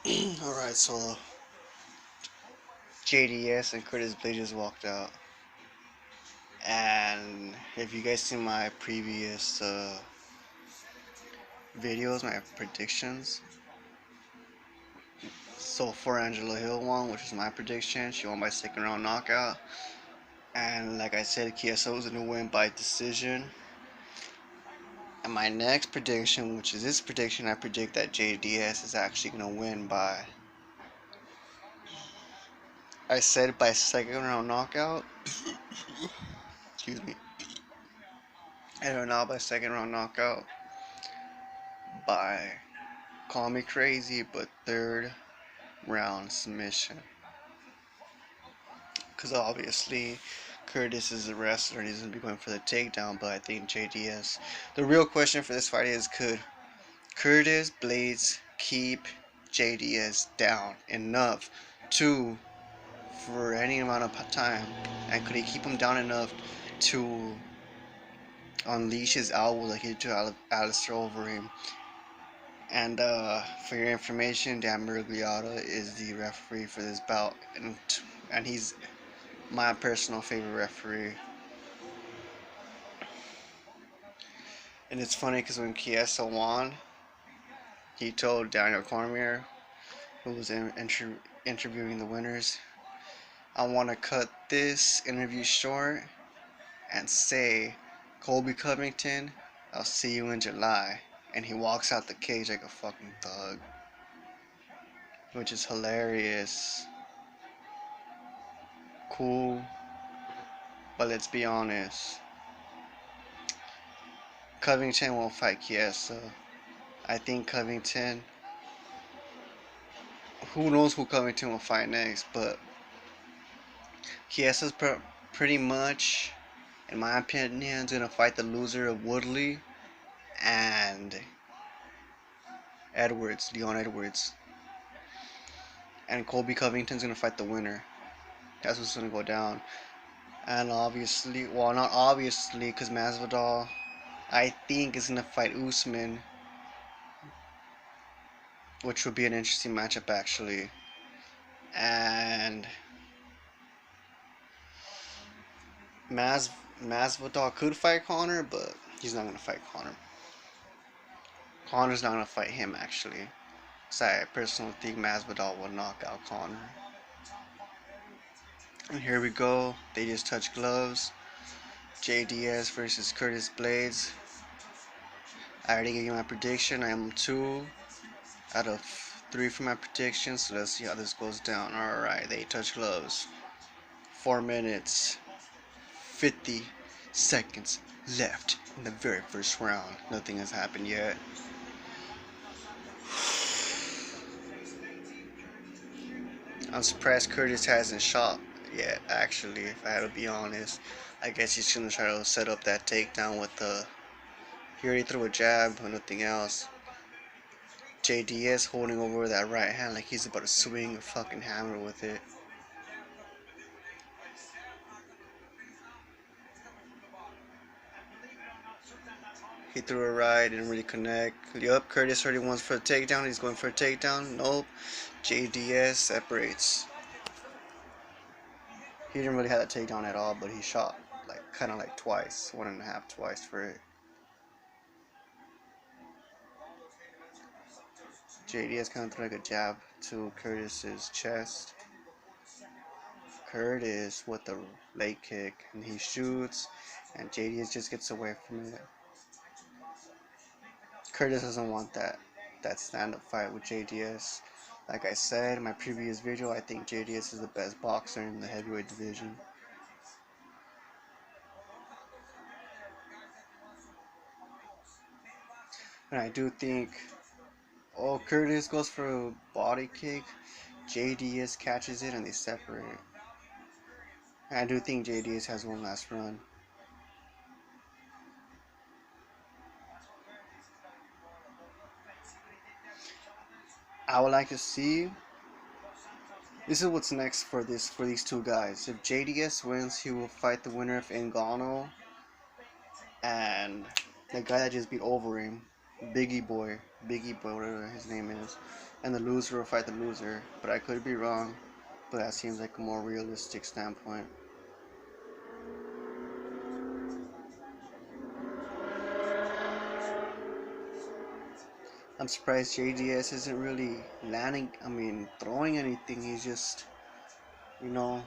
Alright, so JDS and Blaydes just walked out. And if you guys see my previous videos, my predictions, so for Angela Hill won, which is my prediction. She won by second round knockout. And like I said, KSO is going to win by decision. And my next prediction, which is this prediction, I predict that JDS is actually going to win by, I said by second round knockout. Excuse me. I don't know, by second round knockout. By, call me crazy, but third round submission. Because obviously Curtis is a wrestler and he's going to be going for the takedown, but I think JDS. The real question for this fight is, could Curtis Blaydes keep JDS down enough to, for any amount of time, and could he keep him down enough to unleash his elbow like he did to Alistair Overeem? And for your information, Dan Miragliotta is the referee for this bout, and he's my personal favorite referee. And it's funny because when Chiesa won, he told Daniel Cormier, who was interviewing the winners, I want to cut this interview short and say, Colby Covington, I'll see you in July. And he walks out the cage like a fucking thug, which is hilarious. Cool, but let's be honest. Covington won't fight Chiesa. I think Covington, who knows who Covington will fight next, but Chiesa's pretty much, in my opinion, going to fight the loser of Woodley and Leon Edwards. And Colby Covington's going to fight the winner. That's what's going to go down. And obviously, well, not obviously, because Masvidal, I think, is going to fight Usman, which would be an interesting matchup, actually. And Masvidal could fight Conor, but he's not going to fight Conor. Conor's not going to fight him, actually. Because I personally think Masvidal will knock out Conor. And here we go. They just touch gloves. JDS versus Curtis Blaydes. I already gave you my prediction. I am 2 out of 3 for my predictions. So let's see how this goes down. Alright, they touch gloves. 4 minutes, 50 seconds left in the very first round. Nothing has happened yet. I'm surprised Curtis hasn't shot yet, actually, if I had to be honest. I guess he's going to try to set up that takedown with the... He already threw a jab, but nothing else. JDS holding over that right hand like he's about to swing a fucking hammer with it. He threw a right, didn't really connect. Yup, Curtis already wants for a takedown. He's going for a takedown. Nope. JDS separates. He didn't really have a takedown at all, but he shot kind of like twice, 1.5 twice for it. JDS kind of threw like a jab to Curtis's chest. Curtis with the leg kick, and he shoots, and JDS just gets away from it. Curtis doesn't want that stand-up fight with JDS. Like I said in my previous video, I think JDS is the best boxer in the heavyweight division. And I do think, Curtis goes for a body kick, JDS catches it, and they separate. And I do think JDS has one last run. I would like to see. This is what's next for these two guys. If JDS wins, he will fight the winner of Ngannou and the guy that just beat Overeem. Biggie Boy, whatever his name is, and the loser will fight the loser. But I could be wrong. But that seems like a more realistic standpoint. I'm surprised JDS isn't really landing. I mean, throwing anything. He's just, you know,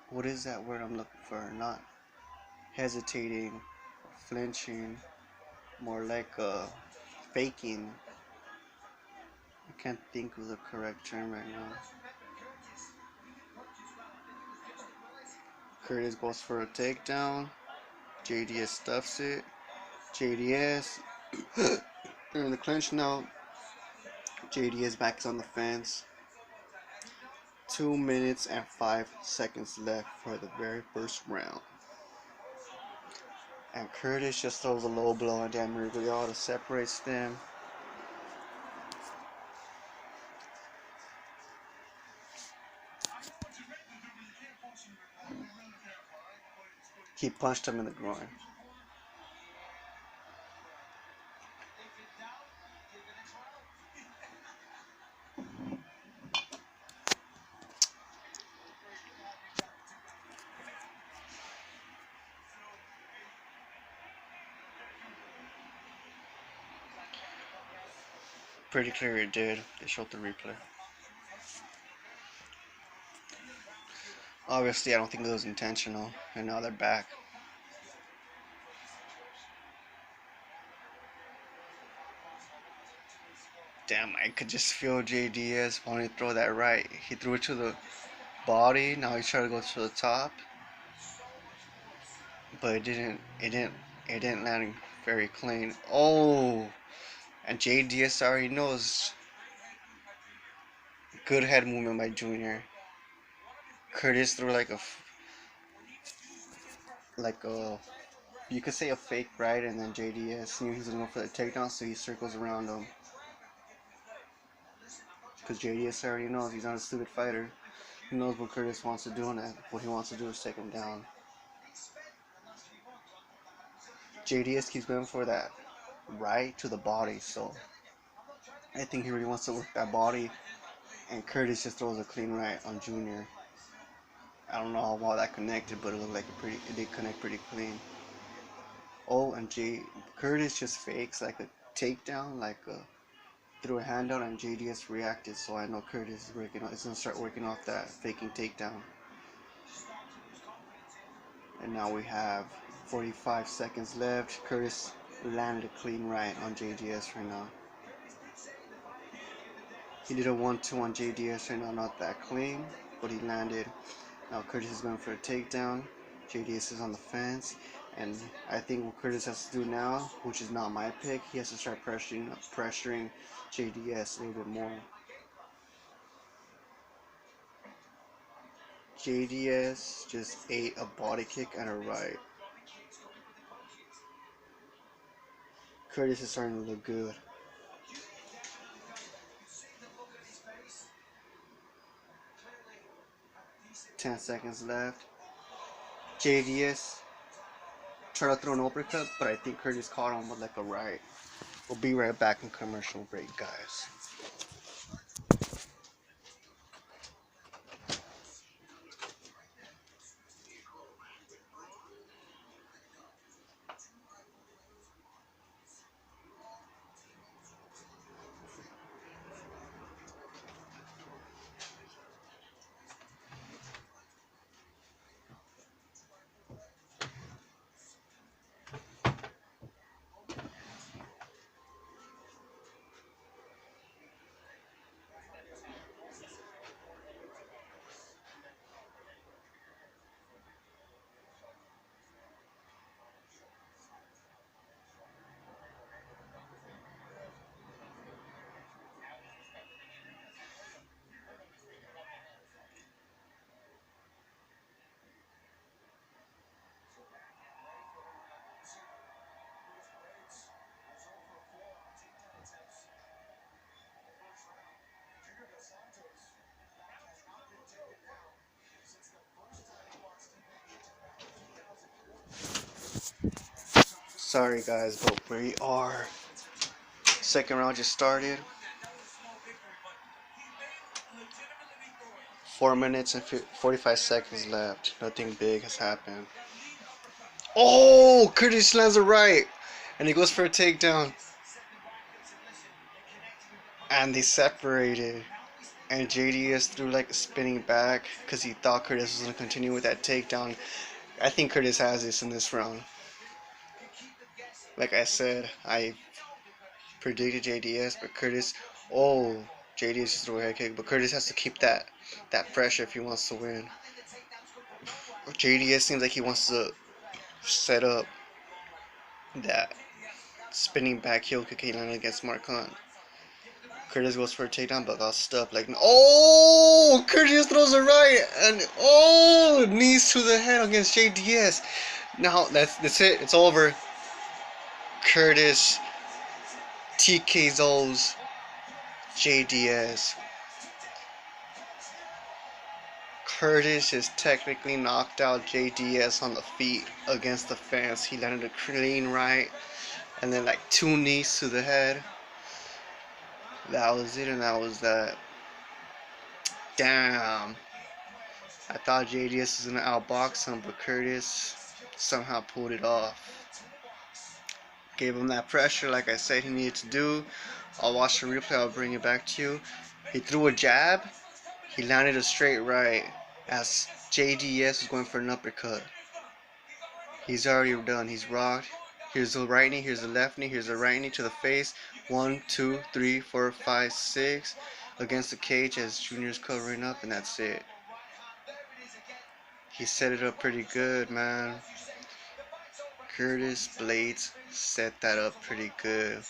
what is that word I'm looking for? Not hesitating, flinching, more like faking. I can't think of the correct term right now. Curtis goes for a takedown. JDS stuffs it. JDS. They're in the clinch now. JDS backs on the fence. 2 minutes and 5 seconds left for the very first round. And Curtis just throws a low blow on Dan Miragliotta, separates them. He punched him in the groin. Pretty clear it did. They showed the replay. Obviously, I don't think it was intentional. And now they're back. Damn, I could just feel JDS wanting to throw that right. He threw it to the body. Now he's trying to go to the top. But it didn't. It didn't land very clean. Oh, and JDS already knows. Good head movement by Junior. Curtis threw like a you could say a fake right, and then JDS knew he was gonna go for the takedown, so he circles around him. Because JDS already knows he's not a stupid fighter. He knows what Curtis wants to do, and what he wants to do is take him down. JDS keeps going for that right to the body, so I think he really wants to work that body, and Curtis just throws a clean right on Junior. I don't know how well that connected, but it looked like it did connect pretty clean. Oh, and Curtis just fakes like a takedown, like a threw a hand out, and JDS reacted, so I know Curtis is gonna start working off that faking takedown. And now we have 45 seconds left. Curtis landed a clean right on JDS right now. He did a 1-2 on JDS right now, not that clean, but he landed. Now Curtis is going for a takedown. JDS is on the fence, and I think what Curtis has to do now, which is not my pick, he has to start pressuring JDS a little bit more. JDS just ate a body kick and a right. Curtis is starting to look good. 10 seconds left. JDS tried to throw an uppercut, but I think Curtis caught him with like a right. We'll be right back in commercial break, guys. Sorry guys, but we are. Second round just started. 4 minutes and 45 seconds left. Nothing big has happened. Oh, Curtis lands a right, and he goes for a takedown, and they separated. And JDS threw like a spinning back because he thought Curtis was gonna continue with that takedown. I think Curtis has this in this round. Like I said, I predicted JDS, but Curtis. Oh, JDS just threw a head kick, but Curtis has to keep that pressure if he wants to win. JDS seems like he wants to set up that spinning back heel kick he landed against Marcon. Curtis goes for a takedown, but got stuck. Like, oh, Curtis throws a right, and oh, knees to the head against JDS. Now that's it. It's over. Curtis TKO's JDS. Curtis has technically knocked out JDS on the feet against the fence. He landed a clean right, and then like 2 knees to the head. That was it, and that was that. Damn. I thought JDS was gonna outbox him, but Curtis somehow pulled it off. Gave him that pressure like I said he needed to do. I'll watch the replay, I'll bring it back to you. He threw a jab, he landed a straight right as JDS was going for an uppercut. He's already done, he's rocked. Here's the right knee, here's the left knee, here's the right knee to the face. 1, 2, 3, 4, 5, 6 against the cage as Junior's covering up, and that's it. He set it up pretty good, man. Curtis Blaydes set that up pretty good.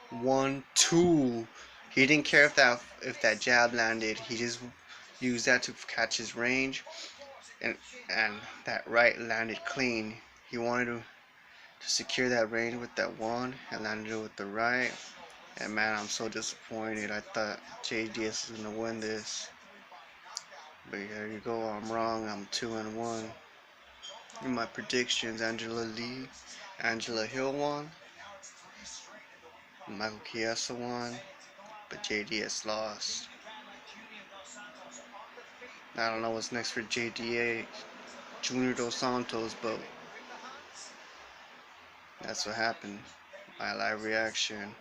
1, 2. He didn't care if that jab landed. He just used that to catch his range, and that right landed clean. He wanted to secure that range with that one and landed it with the right. And man, I'm so disappointed. I thought JDS was gonna win this. But there you go, I'm wrong. I'm 2-1. In my predictions, Angela Hill won, Michael Chiesa won, but JDS lost. I don't know what's next for JDA, Junior Dos Santos, but that's what happened. My live reaction.